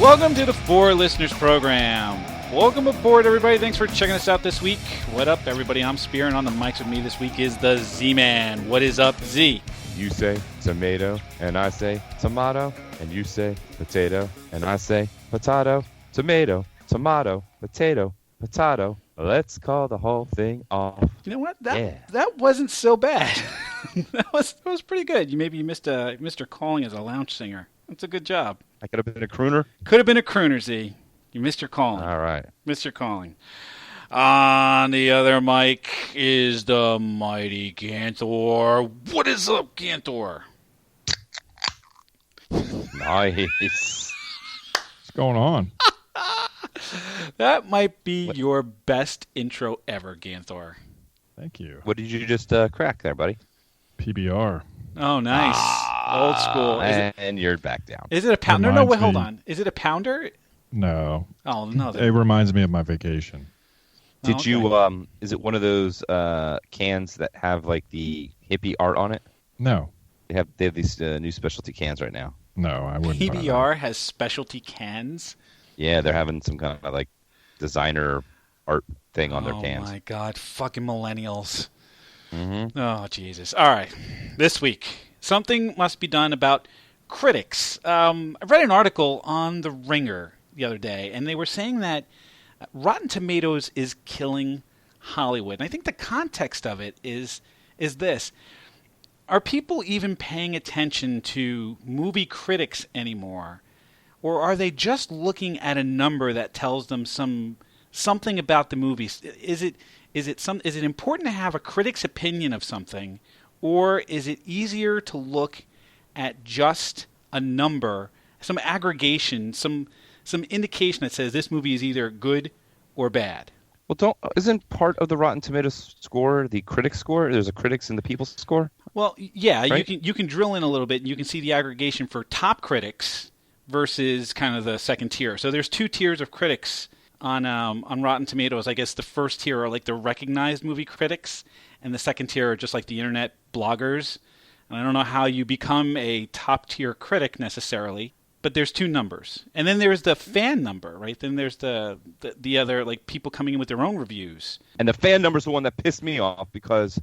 welcome to the Four Listeners Program. Welcome aboard, everybody. Thanks for checking us out this week. What up, everybody? I'm Spear, and on the mics with me this week is the Z-Man. What is up, Z? You say tomato, and I say tomato, and you say potato, and I say potato, tomato, tomato, potato, potato. Let's call the whole thing off. You know what? That wasn't so bad. that was pretty good. You missed Mr. Calling as a lounge singer. That's a good job. I could have been a crooner. Could have been a crooner, Z. You missed your calling. All right. Missed your calling. On the other mic is the mighty Gantor. What is up, Gantor? Nice. What's going on? That might be your best intro ever, Gantor. Thank you. What did you just crack there, buddy? PBR. Oh, nice. Old school. And you're back down. Is it a pounder? No, wait, hold on. Is it a pounder? No. Oh, no. It reminds me of my vacation. Did you, is it one of those cans that have like the hippie art on it? No. They have these new specialty cans right now. No, I wouldn't. PBR has specialty cans? Yeah, they're having some kind of like designer art thing on their cans. Oh, my God. Fucking millennials. Mm-hmm. Oh, Jesus. All right. This week, something must be done about critics. I read an article on The Ringer the other day, and they were saying that Rotten Tomatoes is killing Hollywood. And I think the context of it is this. Are people even paying attention to movie critics anymore? Or are they just looking at a number that tells them something about the movies? Is it important to have a critic's opinion of something, or is it easier to look at just a number, some aggregation, some indication that says this movie is either good or bad? Well, isn't part of the Rotten Tomatoes score the critics score? There's a critics and the people's score. Well, yeah, right? you can drill in a little bit, and you can see the aggregation for top critics versus kind of the second tier. So there's two tiers of critics on Rotten Tomatoes. I guess the first tier are like the recognized movie critics, and the second tier are just like the internet bloggers. And I don't know how you become a top tier critic necessarily, but there's two numbers. And then there's the fan number, right? Then there's the other, like, people coming in with their own reviews. And the fan number's the one that pissed me off because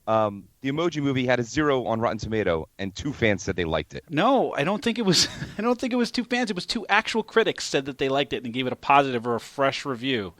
the Emoji Movie had a 0 on Rotten Tomato, and 2 fans said they liked it. No, I don't think it was. I don't think it was 2 fans. It was 2 actual critics said that they liked it and gave it a positive or a fresh review.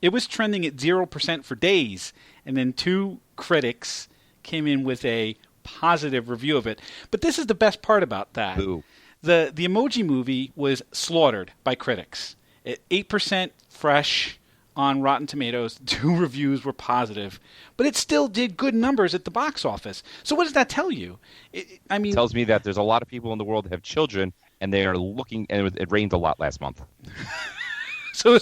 It was trending at 0% for days, and then 2 critics came in with a positive review of it. But this is the best part about that. Boo. The Emoji Movie was slaughtered by critics. At 8% fresh on Rotten Tomatoes, 2 reviews were positive, but it still did good numbers at the box office. So what does that tell you? It tells me that there's a lot of people in the world that have children, and they are looking. And it rained a lot last month. So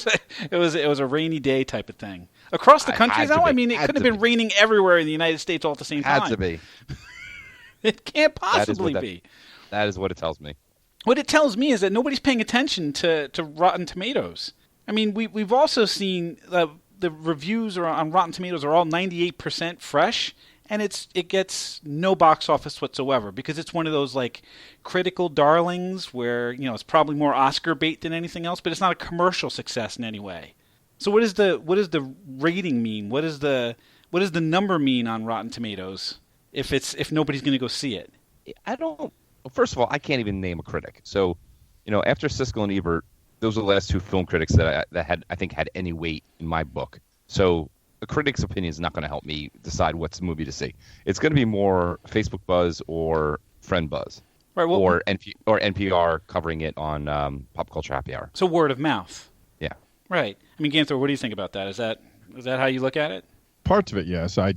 it was a rainy day type of thing across the country. Now, I mean, it could have been raining everywhere in the United States all at the same time. Had to be. It can't possibly be. That is what it tells me. What it tells me is that nobody's paying attention to Rotten Tomatoes. I mean, we've also seen the reviews on Rotten Tomatoes are all 98% fresh, and it gets no box office whatsoever because it's one of those like critical darlings where it's probably more Oscar bait than anything else, but it's not a commercial success in any way. So what does the rating mean? What does the number mean on Rotten Tomatoes if nobody's going to go see it? Well, first of all, I can't even name a critic. So, after Siskel and Ebert, those are the last 2 film critics that had any weight in my book. So a critic's opinion is not going to help me decide what's a movie to see. It's going to be more Facebook buzz or friend buzz, right? Well, or NPR covering it on Pop Culture Happy Hour. So word of mouth. Yeah. Right. I mean, Ganthor, what do you think about that? Is that how you look at it? Parts of it, yes. I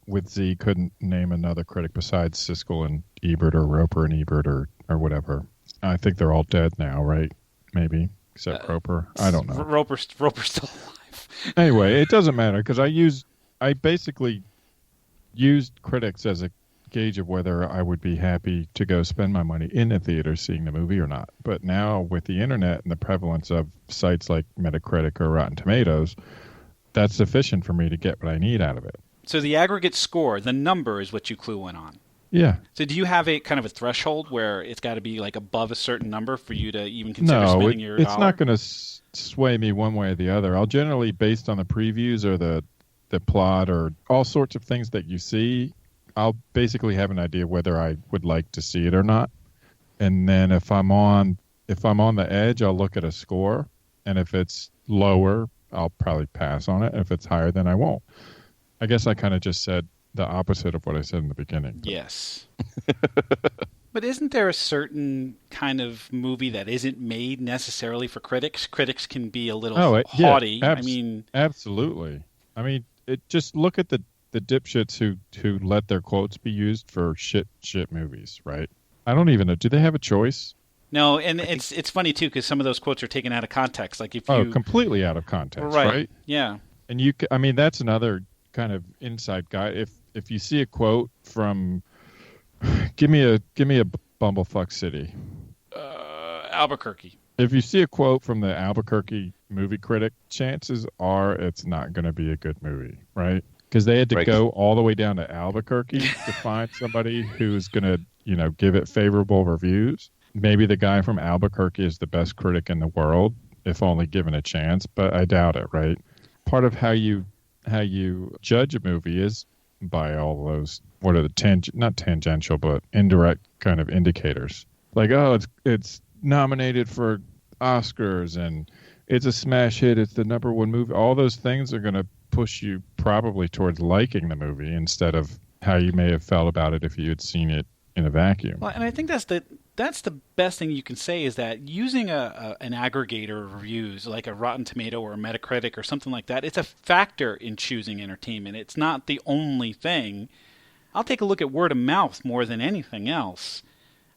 with Z couldn't name another critic besides Siskel and Ebert or Roper and Ebert or whatever. I think they're all dead now, right? Maybe, except Roper. I don't know. Roper's still alive. Anyway, it doesn't matter because I basically used critics as a gauge of whether I would be happy to go spend my money in the theater seeing the movie or not. But now with the internet and the prevalence of sites like Metacritic or Rotten Tomatoes, that's sufficient for me to get what I need out of it. So the aggregate score, the number, is what you clue in on. Yeah. So do you have a kind of a threshold where it's got to be like above a certain number for you to even consider No, spending your it's dollar? not going to sway me one way or the other. I'll generally, based on the previews or the plot or all sorts of things that you see, I'll basically have an idea whether I would like to see it or not. And then if I'm on the edge, I'll look at a score, and if it's lower, I'll probably pass on it. If it's higher, then I won't. I guess I kind of just said the opposite of what I said in the beginning. Yes. But isn't there a certain kind of movie that isn't made necessarily for critics? Critics can be a little haughty. Yeah, I mean, absolutely. I mean, just look at the dipshits who let their quotes be used for shit movies, right? I don't even know. Do they have a choice? no, and it's funny too because some of those quotes are taken out of context. Like if you Completely out of context, right? Yeah. And I mean, that's another kind of inside guy. If you see a quote from, give me a bumblefuck city, Albuquerque. if you see a quote from the Albuquerque movie critic, chances are it's not going to be a good movie, right? Because they had to go all the way down to Albuquerque to find somebody who's going to, give it favorable reviews. Maybe the guy from Albuquerque is the best critic in the world, if only given a chance, but I doubt it, right? Part of how you judge a movie is by all those, what are the not tangential, but indirect kind of indicators. Like, oh, it's nominated for Oscars and it's a smash hit. It's the number one movie. All those things are going to push you probably towards liking the movie instead of how you may have felt about it if you had seen it in a vacuum. Well, and I think that's the best thing you can say is that using an aggregator of reviews like a Rotten Tomato or a Metacritic or something like that, it's a factor in choosing entertainment. It's not the only thing. I'll take a look at word of mouth more than anything else.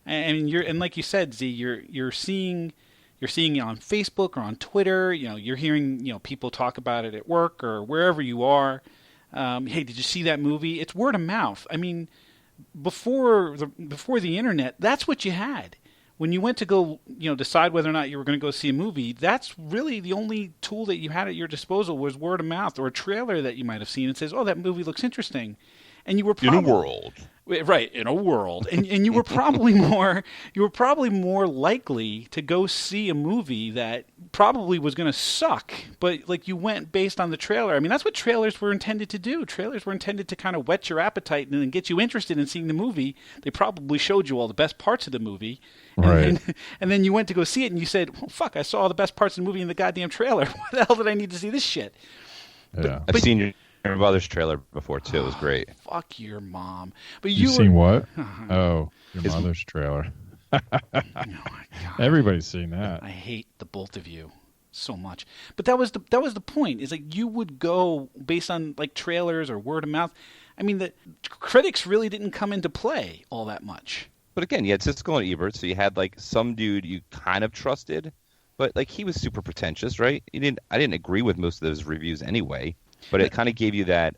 And like you said, Z, you're seeing it on Facebook or on Twitter. You're hearing people talk about it at work or wherever you are. Hey, did you see that movie? It's word of mouth. I mean, before the internet, that's what you had. When you went to go, decide whether or not you were going to go see a movie, that's really the only tool that you had at your disposal was word of mouth or a trailer that you might have seen and says, "Oh, that movie looks interesting," and you were probably, in a world. Right, in a world. And you were probably more likely to go see a movie that probably was going to suck, but like you went based on the trailer. I mean, that's what trailers were intended to do. Trailers were intended to kind of whet your appetite and then get you interested in seeing the movie. They probably showed you all the best parts of the movie. Right. And then you went to go see it and you said, well, fuck, I saw all the best parts of the movie in the goddamn trailer. Why the hell did I need to see this shit? Yeah. I've seen your mother's trailer before too. It was great. Fuck your mom. But You've seen what? Oh, your mother's trailer. Oh my God. Everybody's seen that. I hate the both of you so much. But that was the point. Is like you would go based on like trailers or word of mouth. I mean, the critics really didn't come into play all that much. But again, you had Siskel and Ebert, so you had like some dude you kind of trusted, but like he was super pretentious, right? I didn't agree with most of those reviews anyway, but it kind of gave you that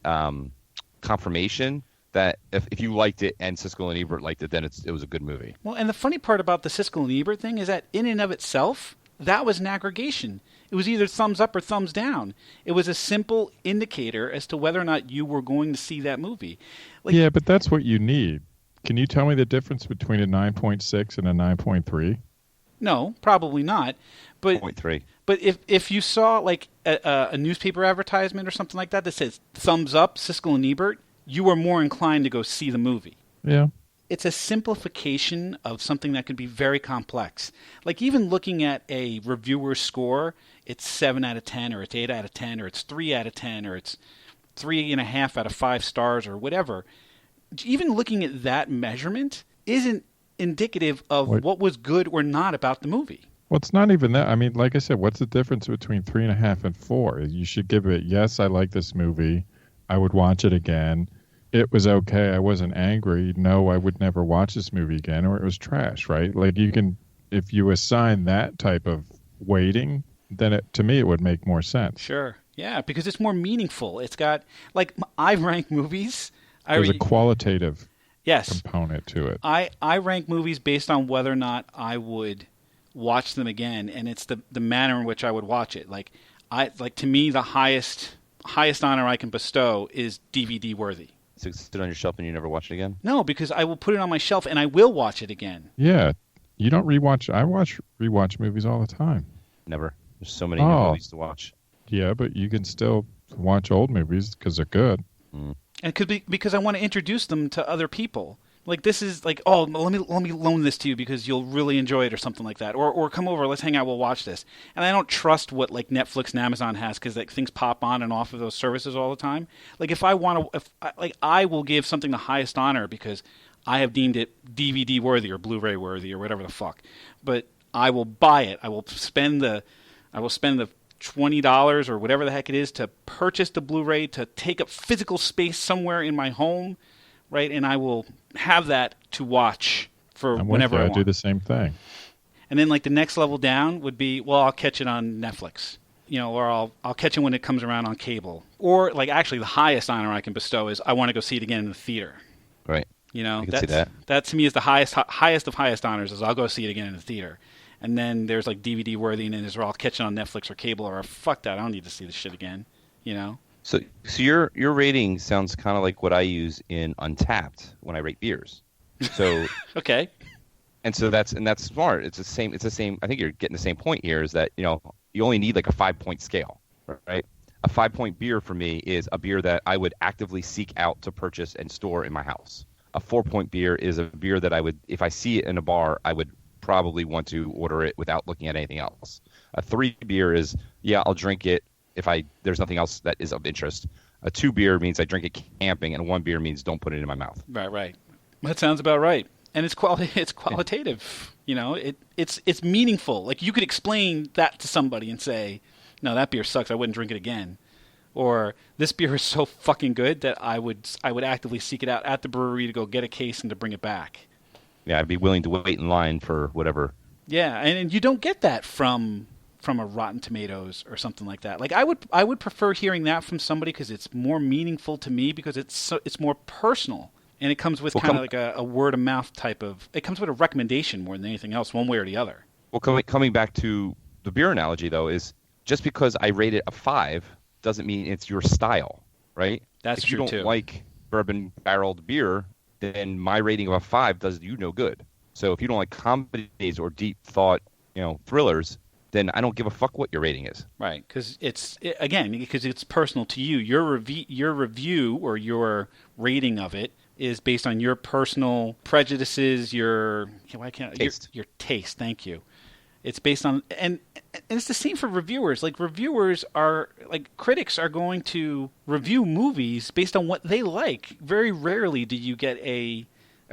confirmation that if you liked it and Siskel and Ebert liked it, then it was a good movie. Well, and the funny part about the Siskel and Ebert thing is that in and of itself, that was an aggregation. It was either thumbs up or thumbs down. It was a simple indicator as to whether or not you were going to see that movie. Like, yeah, but that's what you need. Can you tell me the difference between a 9.6 and a 9.3? No, probably not. But 0.3. But if you saw like a newspaper advertisement or something like that says thumbs up Siskel and Ebert, you are more inclined to go see the movie. Yeah. It's a simplification of something that could be very complex. Like even looking at a reviewer's score, it's 7 out of 10 or it's 8 out of 10 or it's 3 out of 10 or it's 3.5 out of 5 stars or whatever. Even looking at that measurement isn't indicative of what was good or not about the movie. Well, it's not even that. I mean, like I said, what's the difference between 3.5 and 4? You should give it, yes, I like this movie. I would watch it again. It was okay. I wasn't angry. No, I would never watch this movie again, or it was trash, right? Like you can, if you assign that type of weighting, then to me, it would make more sense. Sure. Yeah, because it's more meaningful. It's got, like, I rank movies. There's a qualitative component to it. I rank movies based on whether or not I would watch them again, and it's the manner in which I would watch it. Like to me, the highest honor I can bestow is DVD worthy. So sit on your shelf and you never watch it again? No, because I will put it on my shelf and I will watch it again. Yeah, you don't rewatch. I rewatch movies all the time. Never. There's so many new movies to watch. Yeah, but you can still watch old movies because they're good. And it could be because I want to introduce them to other people. Like this is like, oh, let me loan this to you because you'll really enjoy it or something like that. Or come over, let's hang out, we'll watch this. And I don't trust what like Netflix and Amazon has because like things pop on and off of those services all the time. Like if I want to, I will give something the highest honor because I have deemed it DVD worthy or Blu-ray worthy or whatever the fuck. But I will buy it. I will spend the $20 or whatever the heck it is to purchase the Blu-ray to take up physical space somewhere in my home, right? And I will have that to watch for whenever I want. I do the same thing. And then like the next level down would be, well, I'll catch it on Netflix, or I'll catch it when it comes around on cable. Or like actually the highest honor I can bestow is I want to go see it again in the theater. Right. I can see that. That to me is the highest of highest honors is I'll go see it again in the theater. And then there's like DVD worthy, and then there's I'll catch it on Netflix or cable, or fuck that, I don't need to see this shit again, So your rating sounds kind of like what I use in Untapped when I rate beers. So okay. And so that's smart. It's the same. I think you're getting the same point here. Is that you only need like a 5-point scale, right? A 5-point beer for me is a beer that I would actively seek out to purchase and store in my house. A 4-point beer is a beer that I would, if I see it in a bar, I would probably want to order it without looking at anything else. A 3 beer is, I'll drink it if there's nothing else that is of interest. A 2 beer means I drink it camping, and a 1 beer means don't put it in my mouth. Right. That sounds about right. And it's qualitative. It's meaningful. Like you could explain that to somebody and say, no, that beer sucks. I wouldn't drink it again. Or this beer is so fucking good that I would actively seek it out at the brewery to go get a case and to bring it back. Yeah, I'd be willing to wait in line for whatever. Yeah, and you don't get that from a Rotten Tomatoes or something like that. Like I would prefer hearing that from somebody because it's more meaningful to me because it's more personal. And it comes with kind of like a word of mouth type of. It comes with a recommendation more than anything else, one way or the other. Well, coming back to the beer analogy though, is just because I rate it a 5 doesn't mean it's your style, right? That's true too. If you don't like bourbon barreled beer, then my rating of a 5 does you no good. So if you don't like comedies or deep thought, thrillers, then I don't give a fuck what your rating is. Right, because because it's personal to you. Your review or your rating of it is based on your personal prejudices, your taste. Thank you. It's based on and it's the same for reviewers. Like critics are going to review movies based on what they like. Very rarely do you get a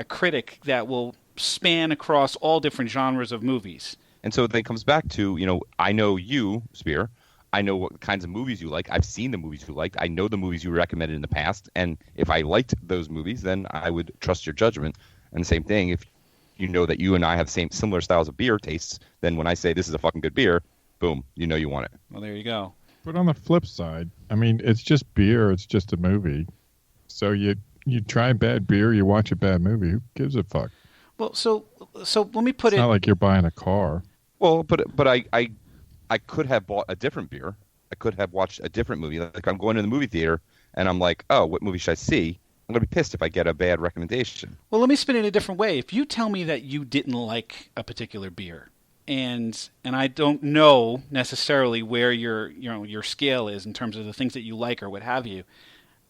critic that will span across all different genres of movies. And so it comes back to, I know you, Spear. I know what kinds of movies you like. I've seen the movies you liked. I know the movies you recommended in the past. And if I liked those movies, then I would trust your judgment. And the same thing, if you know that you and I have similar styles of beer tastes, then when I say this is a fucking good beer, boom, you want it. Well, there you go. But on the flip side, I mean, it's just beer. It's just a movie. So you try bad beer, you watch a bad movie. Who gives a fuck? Well, so let me put it's not like you're buying a car. Well, but I could have bought a different beer. I could have watched a different movie. Like I'm going to the movie theater and I'm like, oh, what movie should I see? I'm going to be pissed if I get a bad recommendation. Well, let me spin it a different way. If you tell me that you didn't like a particular beer and I don't know necessarily where your scale is in terms of the things that you like or what have you,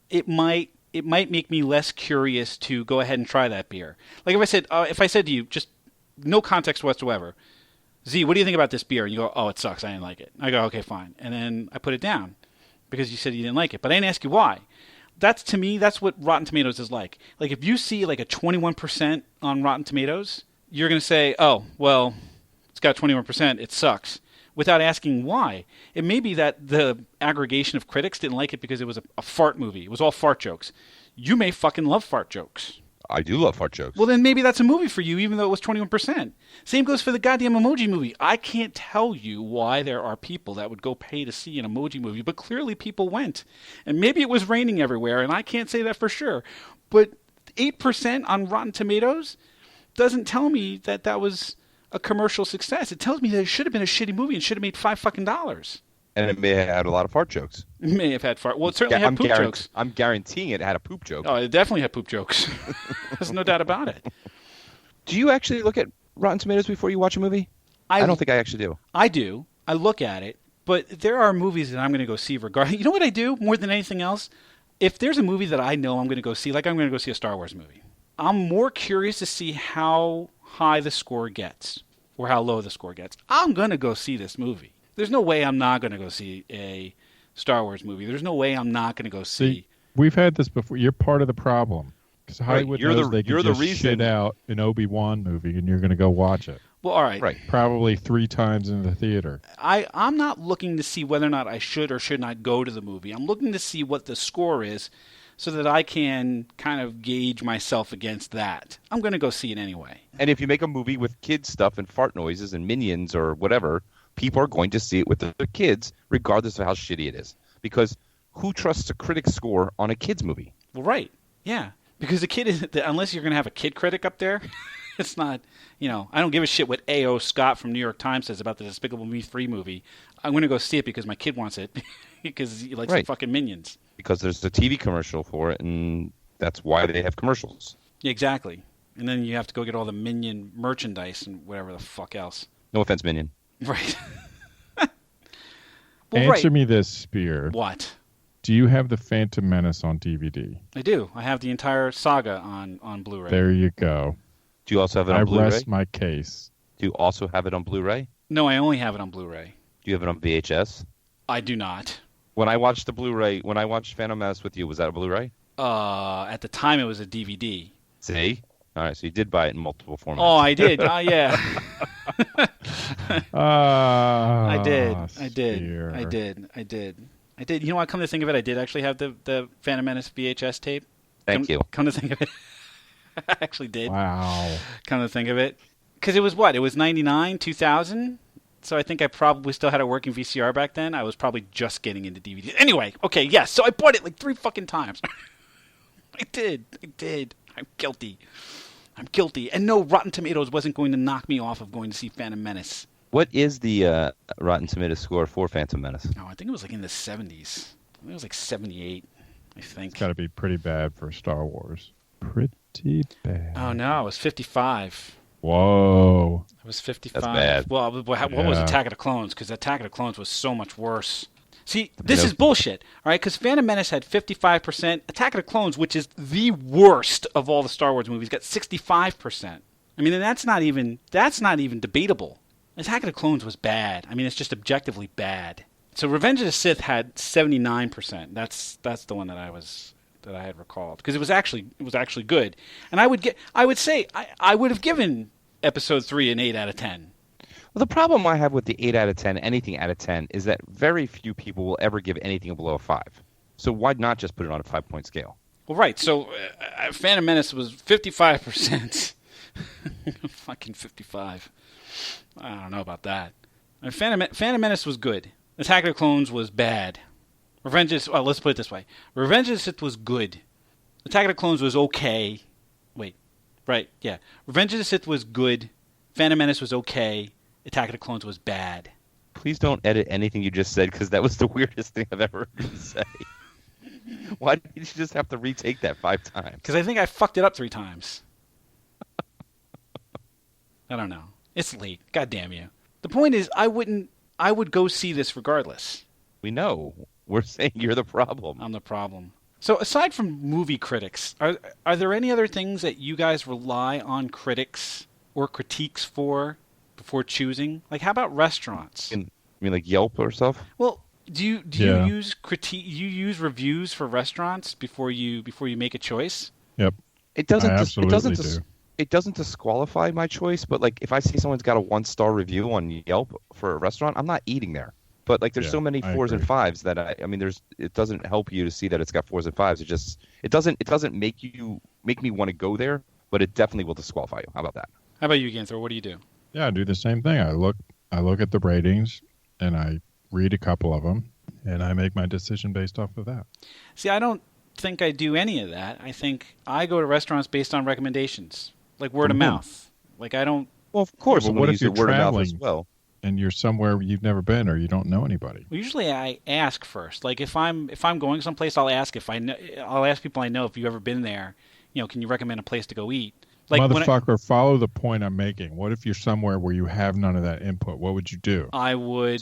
it might make me less curious to go ahead and try that beer. Like if I said to you, just no context whatsoever, Z, what do you think about this beer? And you go, oh, it sucks. I didn't like it. I go, okay, fine. And then I put it down because you said you didn't like it. But I didn't ask you why. To me, that's what Rotten Tomatoes is like. Like if you see like a 21% on Rotten Tomatoes, you're going to say, oh, well, it's got 21%. It sucks. Without asking why. It may be that the aggregation of critics didn't like it because it was a fart movie. It was all fart jokes. You may fucking love fart jokes. I do love fart jokes. Well, then maybe that's a movie for you, even though it was 21%. Same goes for the goddamn Emoji Movie. I can't tell you why there are people that would go pay to see an Emoji Movie, but clearly people went. And maybe it was raining everywhere, and I can't say that for sure. But 8% on Rotten Tomatoes doesn't tell me that was a commercial success. It tells me that it should have been a shitty movie and should have made $5 fucking. And it may have had a lot of fart jokes. It may have had fart. Well, it certainly had poop jokes. I'm guaranteeing it had a poop joke. Oh, it definitely had poop jokes. There's no doubt about it. Do you actually look at Rotten Tomatoes before you watch a movie? I don't think I actually do. I do. I look at it. But there are movies that I'm going to go see regardless. You know what I do more than anything else? If there's a movie that I know I'm going to go see, like I'm going to go see a Star Wars movie, I'm more curious to see how high the score gets or how low the score gets. I'm going to go see this movie. There's no way I'm not going to go see a Star Wars movie. There's no way I'm not going to go see. We've had this before. You're part of the problem. Because Hollywood knows they can just reason. shit out an Obi-Wan movie and you're going to go watch it. Well, all right. Probably 3 times in the theater. I'm not looking to see whether or not I should or should not go to the movie. I'm looking to see what the score is so that I can kind of gauge myself against that. I'm going to go see it anyway. And if you make a movie with kids stuff and fart noises and minions or whatever, people are going to see it with the kids regardless of how shitty it is. Because who trusts a critic score on a kids movie? Well, right. Yeah. Because the kid is, unless you're going to have a kid critic up there, it's not, I don't give a shit what A.O. Scott from New York Times says about the Despicable Me 3 movie. I'm going to go see it because my kid wants it because he likes the fucking Minions. Because there's a TV commercial for it, and that's why they have commercials. Exactly. And then you have to go get all the Minion merchandise and whatever the fuck else. No offense, Minion. Right. Answer me this, Spear. What? Do you have the Phantom Menace on DVD? I do. I have the entire saga on Blu-ray. There you go. Do you also have it on Blu-ray? I rest my case. Do you also have it on Blu-ray? No, I only have it on Blu-ray. Do you have it on VHS? I do not. When I watched Phantom Menace with you, was that a Blu-ray? At the time, it was a DVD. See? All right, so you did buy it in multiple formats. Oh, I did. Yeah. I did. You know what? Come to think of it, I did actually have the Phantom Menace VHS tape. Thank you. Come to think of it, I actually did. Wow. Come to think of it, because it was what? It was 99, 2000. So I think I probably still had a working VCR back then. I was probably just getting into DVD. Anyway, okay, yes. So I bought it like 3 fucking times. I did. I'm guilty. And no, Rotten Tomatoes wasn't going to knock me off of going to see Phantom Menace. What is the Rotten Tomatoes score for Phantom Menace? Oh, I think it was like in the 70s. I think it was like 78, I think. It's got to be pretty bad for Star Wars. Pretty bad. Oh, no, it was 55. Whoa. It was 55. That's bad. Well, what was Attack of the Clones? Because Attack of the Clones was so much worse. See, this is bullshit, all right? Because Phantom Menace had 55%. Attack of the Clones, which is the worst of all the Star Wars movies, got 65%. I mean, and that's not even debatable. Attack of the Clones was bad. I mean, it's just objectively bad. So Revenge of the Sith had 79%. That's the one that I had recalled because it was actually good. And I would say I would have given Episode 3 an 8 out of 10. Well, the problem I have with the 8 out of 10, anything out of 10, is that very few people will ever give anything below a 5. So why not just put it on a 5-point scale? Well, right. So Phantom Menace was 55%. Fucking 55. I don't know about that. Phantom Menace was good. Attack of the Clones was bad. Let's put it this way. Revenge of the Sith was good. Attack of the Clones was okay. Wait. Right, yeah. Revenge of the Sith was good. Phantom Menace was okay. Attack of the Clones was bad. Please don't edit anything you just said because that was the weirdest thing I've ever heard you say. Why did you just have to retake that 5 times? Because I think I fucked it up 3 times. I don't know. It's late. God damn you. The point is, I would go see this regardless. We know. We're saying you're the problem. I'm the problem. So aside from movie critics, are there any other things that you guys rely on critics or critiques for before choosing? Like, how about restaurants? You mean like Yelp or stuff? Well, do you use reviews for restaurants before you make a choice? Yep. It doesn't. I absolutely do. It doesn't disqualify my choice, but like if I see someone's got a 1-star review on Yelp for a restaurant, I'm not eating there. But like there's so many 4s and 5s that I mean it doesn't help you to see that it's got 4s and 5s. It doesn't make me want to go there, but it definitely will disqualify you. How about that? How about you, Ganther? What do you do? Yeah, I do the same thing. I look at the ratings and I read a couple of them and I make my decision based off of that. See, I don't think I do any of that. I think I go to restaurants based on recommendations, like word of mouth. Like I don't. Well, of course, Yeah, but I'm what going if to use you're your word of mouth as traveling? well. and you're somewhere you've never been or you don't know anybody. Well, usually I ask first. Like if I'm going someplace, I'll ask if I know. I'll ask people I know if you've ever been there. Can you recommend a place to go eat? Like Motherfucker, follow the point I'm making. What if you're somewhere where you have none of that input? What would you do? I would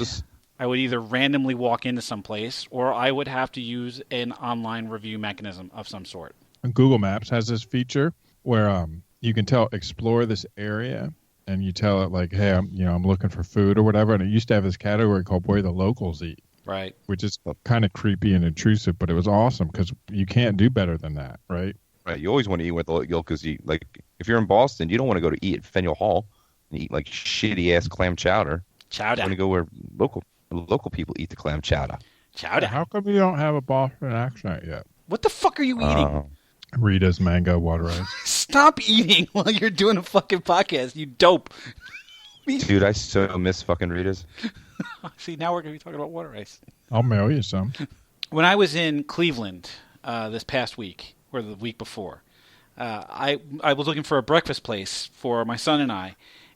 either randomly walk into some place, or I would have to use an online review mechanism of some sort. Google Maps has this feature where you can explore this area, and you tell it like, hey, I'm looking for food or whatever. And it used to have this category called where the locals eat. Right. Which is kind of creepy and intrusive, but it was awesome because you can't do better than that, right? Right. You always want to eat with the locals. Like if you're in Boston, you don't want to go to eat at Faneuil Hall and eat like shitty ass clam chowder. Chowder. You want to go where local people eat the clam chowder. Chowder. How come you don't have a Boston accent yet? What the fuck are you eating? Rita's mango water ice. Stop eating while you're doing a fucking podcast, you dope. Dude, I so miss fucking Rita's. See, now we're going to be talking about water ice. I'll mail you some. When I was in Cleveland this past week, or the week before, I was looking for a breakfast place for my son and I,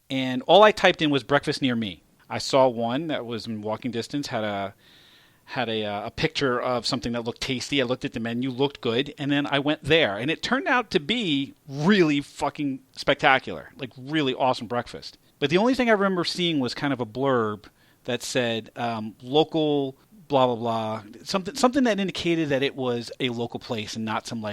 and all I typed in was breakfast near me. I saw one that was in walking distance, had a picture of something that looked tasty. I looked at the menu, looked good, and then I went there, and it turned out to be really fucking spectacular, like really awesome breakfast. But the only thing I remember seeing was kind of a blurb that said local blah blah blah, something that indicated that it was a local place and not some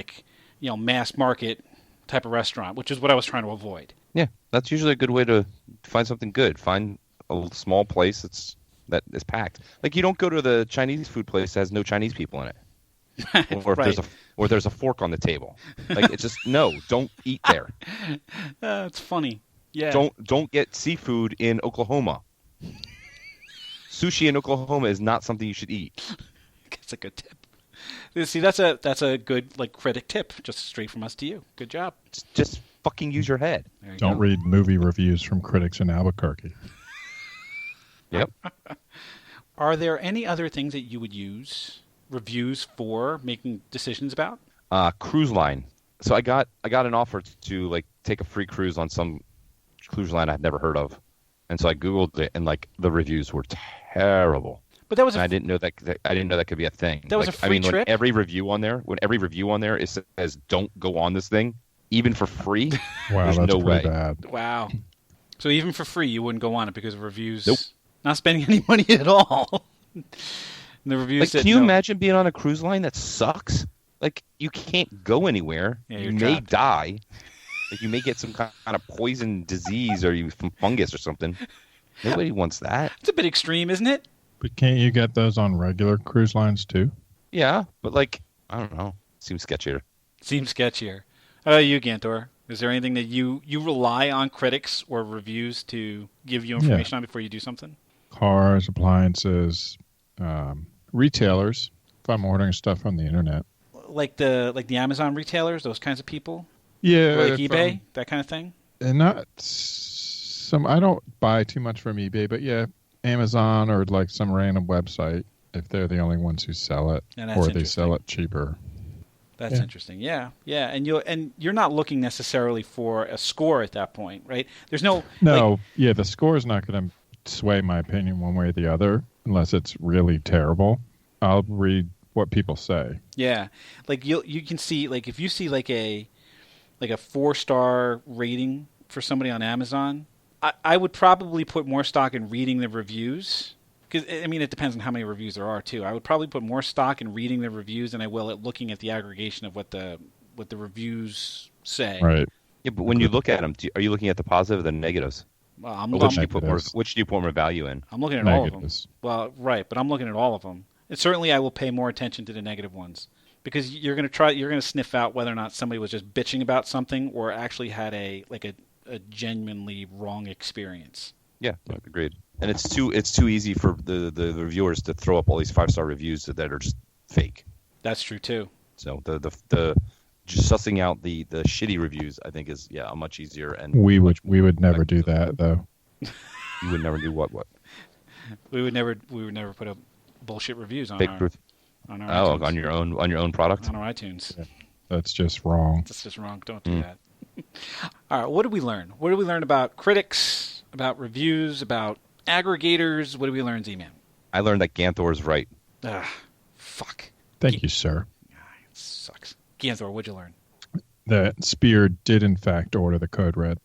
mass market type of restaurant, which is what I was trying to avoid. Yeah, that's usually a good way to find something good. Find a small place that is packed. Like you don't go to the Chinese food place that has no Chinese people in it, or if there's a fork on the table. Like it's just no, don't eat there. It's funny. Yeah. Don't get seafood in Oklahoma. Sushi in Oklahoma is not something you should eat. That's a good tip. See, that's a good critic tip, just straight from us to you. Good job. Just fucking use your head. Don't read movie reviews from critics in Albuquerque. Yep. Are there any other things that you would use reviews for making decisions about? Cruise line. So I got an offer to take a free cruise on some cruise line I'd never heard of, and so I googled it, and the reviews were terrible. But that was I didn't know that could be a thing. That was a free trip. When every review on there it says don't go on this thing, even for free. Wow, there's that's no way. Bad. Wow. So even for free, you wouldn't go on it because of reviews. Nope. Not spending any money at all. The reviews said can you no. imagine being on a cruise line that sucks? You can't go anywhere. Yeah, you you're may trapped. die. You may get some kind of poison disease or from fungus or something. Nobody wants that. It's a bit extreme, isn't it? But can't you get those on regular cruise lines too? Yeah, but I don't know. Seems sketchier. Seems sketchier. How about you, Gantor? Is there anything that you rely on critics or reviews to give you information on before you do something? Cars, appliances, retailers. If I'm ordering stuff on the internet, Like the Amazon retailers, those kinds of people. yeah, Or like eBay, that kind of thing. and not some. I don't buy too much from eBay, but yeah, Amazon or some random website if they're the only ones who sell it, And that's or they interesting. sell it cheaper. That's interesting. Yeah, and you're not looking necessarily for a score at that point, right? There's no the score is not going to sway my opinion one way or the other unless it's really terrible. I'll read what people say. Yeah, you can see if you see a 4-star rating for somebody on Amazon, I would probably put more stock in reading the reviews. Because, it depends on how many reviews there are, too. I would probably put more stock in reading the reviews than I will at looking at the aggregation of what the reviews say. Right. Yeah, but when you look at them, are you looking at the positive or the negatives? Well, Which do you put more value in? I'm looking at all of them. Negatives. Well, right, but I'm looking at all of them. And certainly I will pay more attention to the negative ones. Because you're going to sniff out whether or not somebody was just bitching about something or actually had a genuinely wrong experience. Yeah, agreed. And it's too easy for the reviewers to throw up all these 5-star reviews that are just fake. That's true too. So the just sussing out the shitty reviews, I think, is a much easier. And We would never do that though. You would never do what? We would never put up bullshit reviews on Fake our proof. on our Oh, iTunes. on your own product. On our iTunes. Yeah. That's just wrong. That's just wrong. Don't do that. All right. What did we learn? What did we learn about critics, about reviews, about Aggregators, what did we learn, Z-Man? I learned that Ganthor's right. Fuck. Thank you, sir. It sucks. Ganthor, what'd you learn? That Spear did, in fact, order the code red.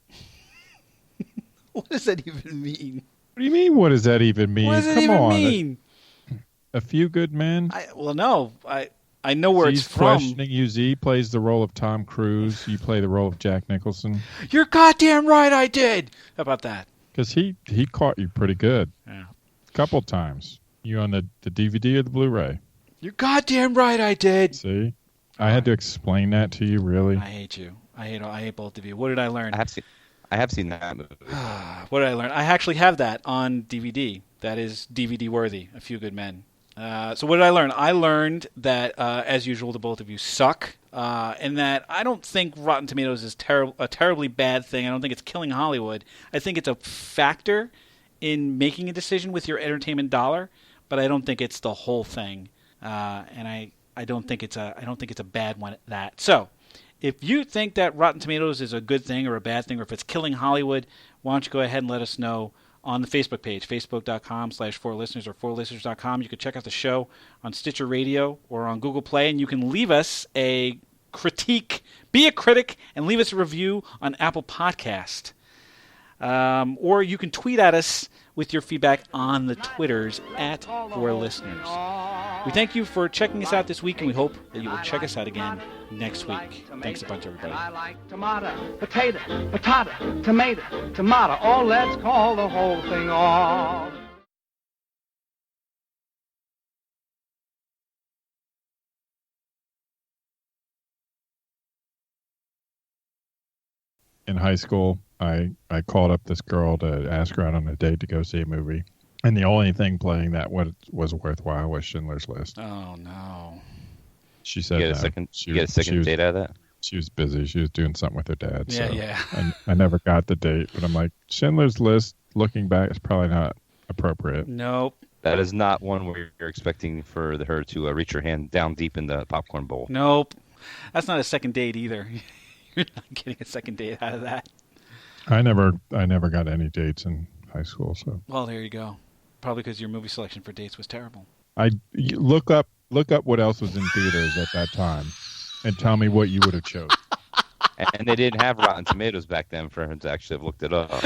What does that even mean? What do you mean, what does that even mean? What does it Come even on. mean? A Few Good Men? No. I know where Z's it's from. questioning you. Z plays the role of Tom Cruise. You play the role of Jack Nicholson. You're goddamn right I did. How about that? Because he caught you pretty good. Yeah. A couple times. You on the DVD or the Blu-ray? You're goddamn right I did. See? I had to explain that to you, really. I hate you. I hate both of you. What did I learn? I have seen that movie. What did I learn? I actually have that on DVD. That is DVD worthy. A Few Good Men. So what did I learn? I learned that, as usual, the both of you suck, and that I don't think Rotten Tomatoes is a terribly bad thing. I don't think it's killing Hollywood. I think it's a factor in making a decision with your entertainment dollar, but I don't think it's the whole thing. And I don't think it's a bad one at that. So, if you think that Rotten Tomatoes is a good thing or a bad thing, or if it's killing Hollywood, why don't you go ahead and let us know on the Facebook page, facebook.com/4listeners or 4listeners.com. You can check out the show on Stitcher Radio or on Google Play, and you can leave us a critique, be a critic, and leave us a review on Apple Podcast. Or you can tweet at us with your feedback on the Twitters at 4listeners. We thank you for checking us out this week, and we hope that you will check us out again next week. Thanks a bunch, everybody. I like tomato, potato, patata, tomato, tomato. Oh, let's call the whole thing off. In high school, I called up this girl to ask her out on a date to go see a movie. And the only thing playing that was worthwhile was Schindler's List. Oh, no. She said You get a second date out of that? She was busy. She was doing something with her dad. Yeah, so yeah. I never got the date, but I'm like, Schindler's List, looking back, is probably not appropriate. Nope. That is not one where you're expecting for her to reach her hand down deep in the popcorn bowl. Nope. That's not a second date either. You're not getting a second date out of that. I never got any dates in high school. So Well, there you go. Probably because your movie selection for dates was terrible. You look up what else was in theaters at that time, and tell me what you would have chosen. And they didn't have Rotten Tomatoes back then for him to actually have looked it up.